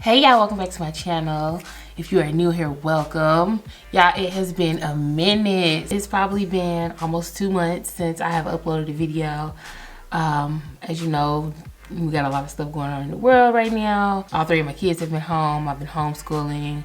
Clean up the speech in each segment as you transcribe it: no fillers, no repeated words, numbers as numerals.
Hey y'all, welcome back to my channel. If you are new here, welcome. Y'all, it has been a minute. It's probably been almost 2 months since I have uploaded a video. As you know, we got a lot of stuff going on in the world right now. All three of my kids have been home. I've been homeschooling.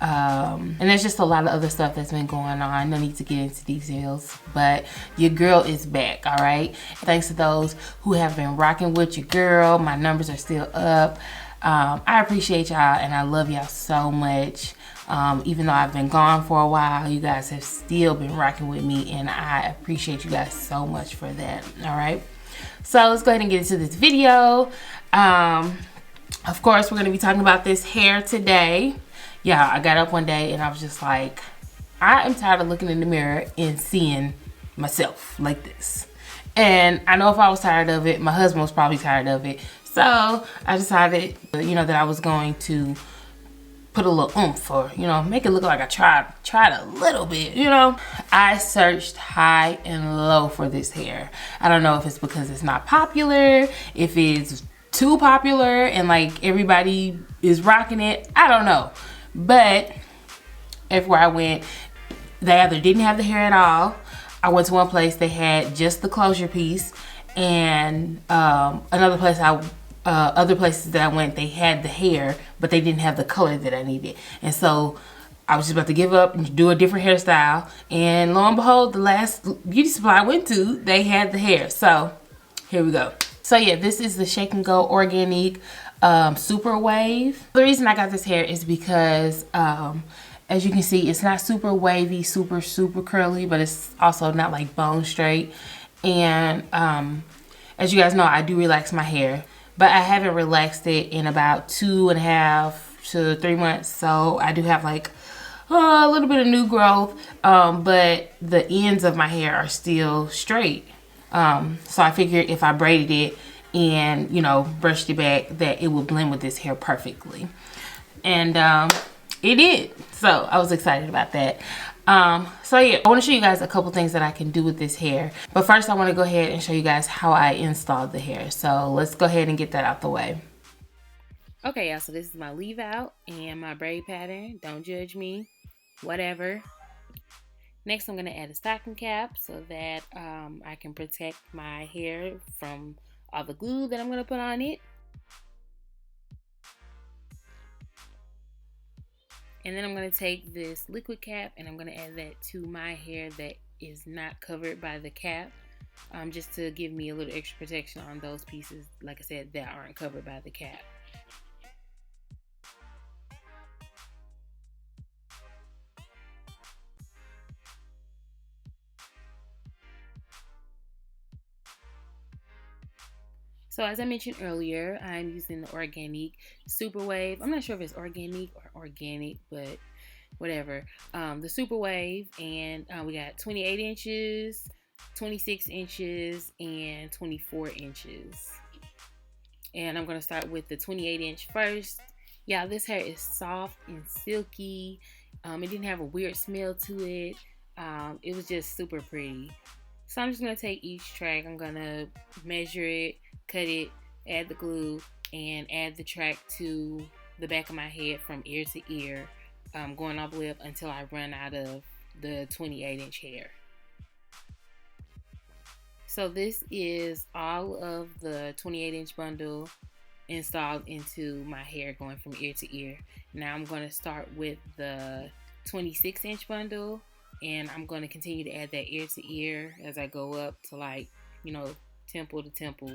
And there's just a lot of other stuff that's been going on. No need to get into details, but your girl is back, all right? Thanks to those who have been rocking with your girl. My numbers are still up. I appreciate y'all and I love y'all so much. Even though I've been gone for a while, you guys have still been rocking with me and I appreciate you guys so much for that, all right? So let's go ahead and get into this video. Of course, we're gonna be talking about this hair today. Yeah, I got up one day and I was just like, I am tired of looking in the mirror and seeing myself like this. And I know if I was tired of it, my husband was probably tired of it. So I decided, that I was going to put a little oomph or, make it look like I tried a little bit, I searched high and low for this hair. I don't know if it's because it's not popular, if it's too popular and like everybody is rocking it. I don't know. But everywhere I went, they either didn't have the hair at all. I went to one place, they had just the closure piece, and other places that I went, they had the hair, but they didn't have the color that I needed. And so I was just about to give up and do a different hairstyle. And lo and behold, the last beauty supply I went to, they had the hair. So here we go. So yeah, this is the Shake and Go Organique Super Wave. The reason I got this hair is because as you can see, it's not super wavy, super curly, but it's also not like bone straight. And as you guys know, I do relax my hair, but I haven't relaxed it in about 2.5 to 3 months. So I do have like a little bit of new growth, but the ends of my hair are still straight. So I figured if I braided it and, brushed it back, that it would blend with this hair perfectly. And it did. So I was excited about that. So yeah, I want to show you guys a couple things that I can do with this hair. But first I want to go ahead and show you guys how I installed the hair. So let's go ahead and get that out the way. Okay, y'all, so this is my leave out and my braid pattern. Don't judge me, whatever. Next, I'm going to add a stocking cap so that I can protect my hair from all the glue that I'm going to put on it. And then I'm going to take this liquid cap and I'm going to add that to my hair that is not covered by the cap, just to give me a little extra protection on those pieces, like I said, that aren't covered by the cap. So as I mentioned earlier, I'm using the Organique Super Wave. I'm not sure if it's Organique or Organic, but whatever. The Super Wave, and we got 28 inches, 26 inches, and 24 inches. And I'm going to start with the 28 inch first. Yeah, this hair is soft and silky. It didn't have a weird smell to it. It was just super pretty. So I'm just going to take each track. I'm going to measure it, cut it, add the glue, and add the track to the back of my head from ear to ear, going all the way up until I run out of the 28 inch hair. So this is all of the 28 inch bundle installed into my hair going from ear to ear. Now I'm going to start with the 26 inch bundle, and I'm going to continue to add that ear to ear as I go up to, like, temple to temple.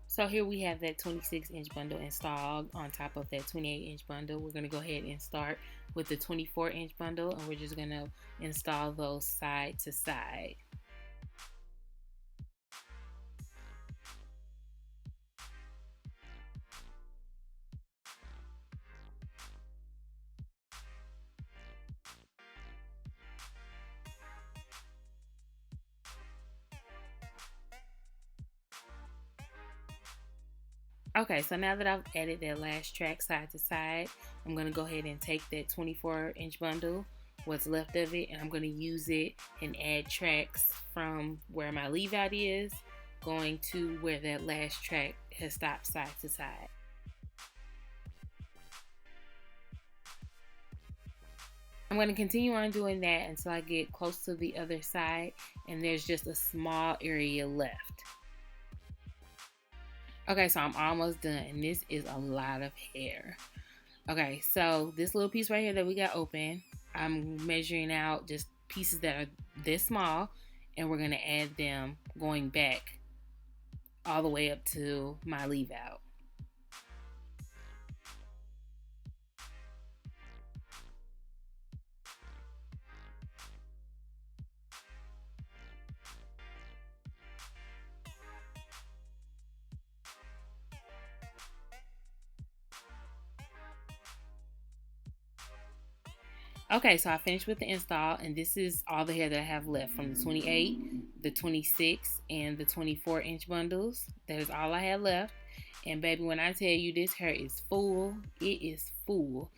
So here we have that 26 inch bundle installed on top of that 28 inch bundle. We're going to go ahead and start with the 24 inch bundle, and we're just going to install those side to side. Okay, so now that I've added that last track side to side, I'm going to go ahead and take that 24-inch bundle, what's left of it, and I'm going to use it and add tracks from where my leave out is going to where that last track has stopped side to side. I'm going to continue on doing that until I get close to the other side and there's just a small area left. Okay, so I'm almost done, and this is a lot of hair. Okay, so this little piece right here that we got open, I'm measuring out just pieces that are this small, and we're gonna add them going back all the way up to my leave out. Okay, so I finished with the install, and this is all the hair that I have left from the 28, the 26, and the 24-inch bundles. That is all I had left. And baby, when I tell you this hair is full, it is full.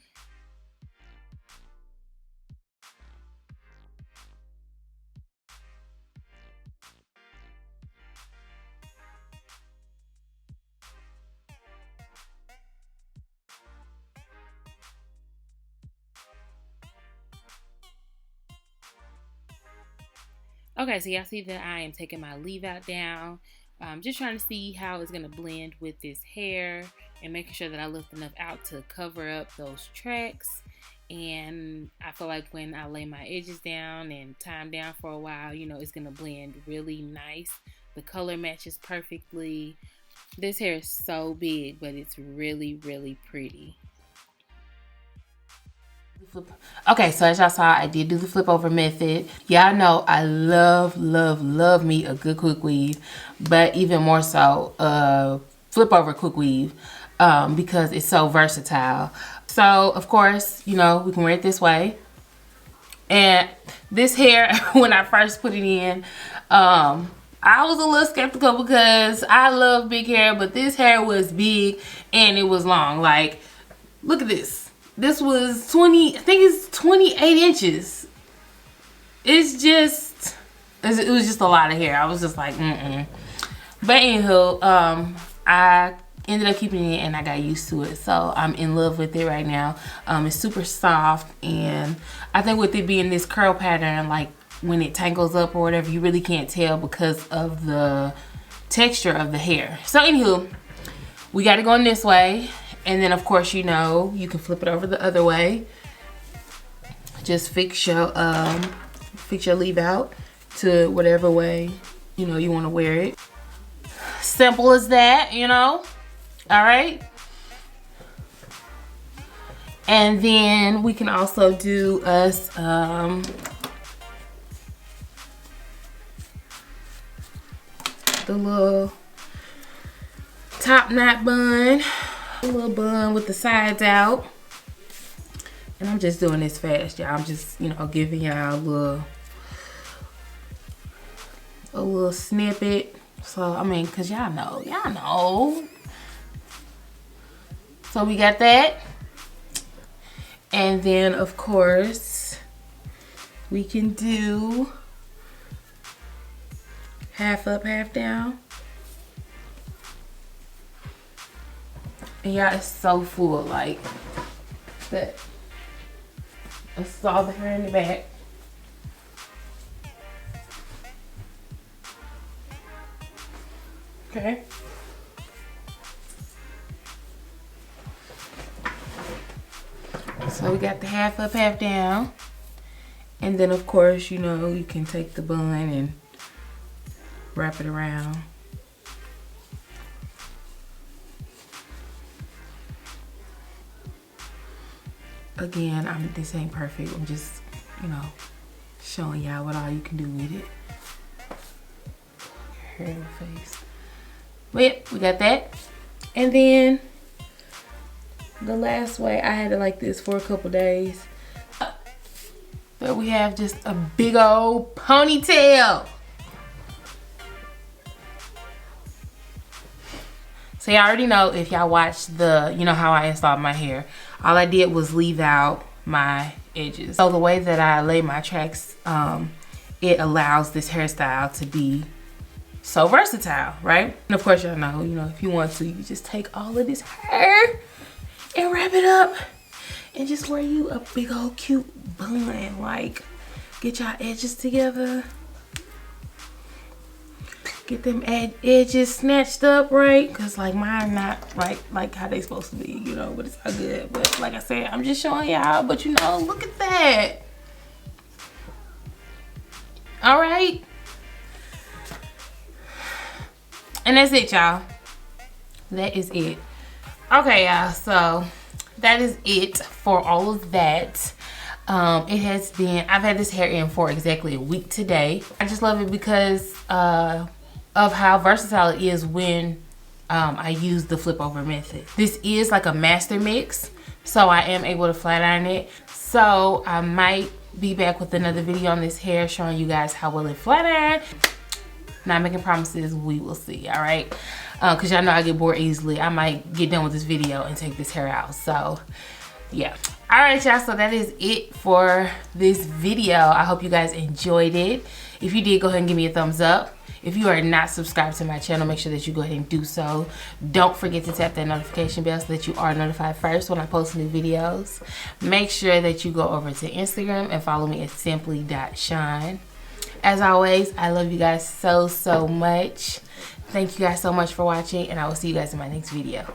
Okay, so y'all see that I am taking my leave out down. Just trying to see how it's going to blend with this hair and making sure that I lift enough out to cover up those tracks. And I feel like when I lay my edges down and tie them down for a while, you know, it's going to blend really nice. The color matches perfectly. This hair is so big, but it's really, really pretty. Okay, so as y'all saw, I did do the flip over method. Y'all know I love, love, love me a good quick weave, but even more so, flip over quick weave, because it's so versatile. So of course, you know, we can wear it this way. And this hair, when I first put it in, I was a little skeptical because I love big hair, but this hair was big and it was long. Like, look at this. This was 20, I think it's 28 inches. It's just, it was just a lot of hair. I was just like, But anywho, I ended up keeping it and I got used to it. So I'm in love with it right now. It's super soft, and I think with it being this curl pattern, like when it tangles up or whatever, you really can't tell because of the texture of the hair. So anywho, we got it going this way. And then of course, you know, you can flip it over the other way. Just fix your leave out to whatever way, you know, you want to wear it. Simple as that, you know. All right. And then we can also do us the little top knot bun. A little bun with the sides out. And I'm just doing this fast, y'all. I'm just, you know, giving y'all a little snippet. So, I mean, cause y'all know. So we got that. And then of course, we can do half up, half down. And y'all, it's so full, like that. I saw the hair in the back. Okay. So we got the half up, half down. And then of course, you know, you can take the bun and wrap it around. Again, this ain't perfect. I'm just, you know, showing y'all what all you can do with it. Hair in the face. But yeah, we got that. And then the last way, I had it like this for a couple days. But we have just a big old ponytail. So y'all already know, if y'all watched the, you know how I installed my hair, all I did was leave out my edges. So the way that I lay my tracks, it allows this hairstyle to be so versatile, right? And of course, y'all know, you know, if you want to, you just take all of this hair and wrap it up and just wear you a big old cute bun. Like, get y'all edges together. Get them edges snatched up right, because like mine not right like how they supposed to be, you know, but it's all good. But like I said, I'm just showing y'all, but you know, look at that. All right. And that's it, y'all. That is it. Okay, y'all, so that is it for all of that. It has been, I've had this hair in for exactly a week today. I just love it because of how versatile it is when I use the flip over method. This is like a master mix, so I am able to flat iron it. So I might be back with another video on this hair showing you guys how well it flat iron. Not making promises, we will see, all right? Because y'all know I get bored easily. I might get done with this video and take this hair out, so yeah. All right, y'all, so that is it for this video. I hope you guys enjoyed it. If you did, go ahead and give me a thumbs up. If you are not subscribed to my channel, make sure that you go ahead and do so. Don't forget to tap that notification bell so that you are notified first when I post new videos. Make sure that you go over to Instagram and follow me at simply.shon. As always, I love you guys so much. Thank you guys so much for watching, and I will see you guys in my next video.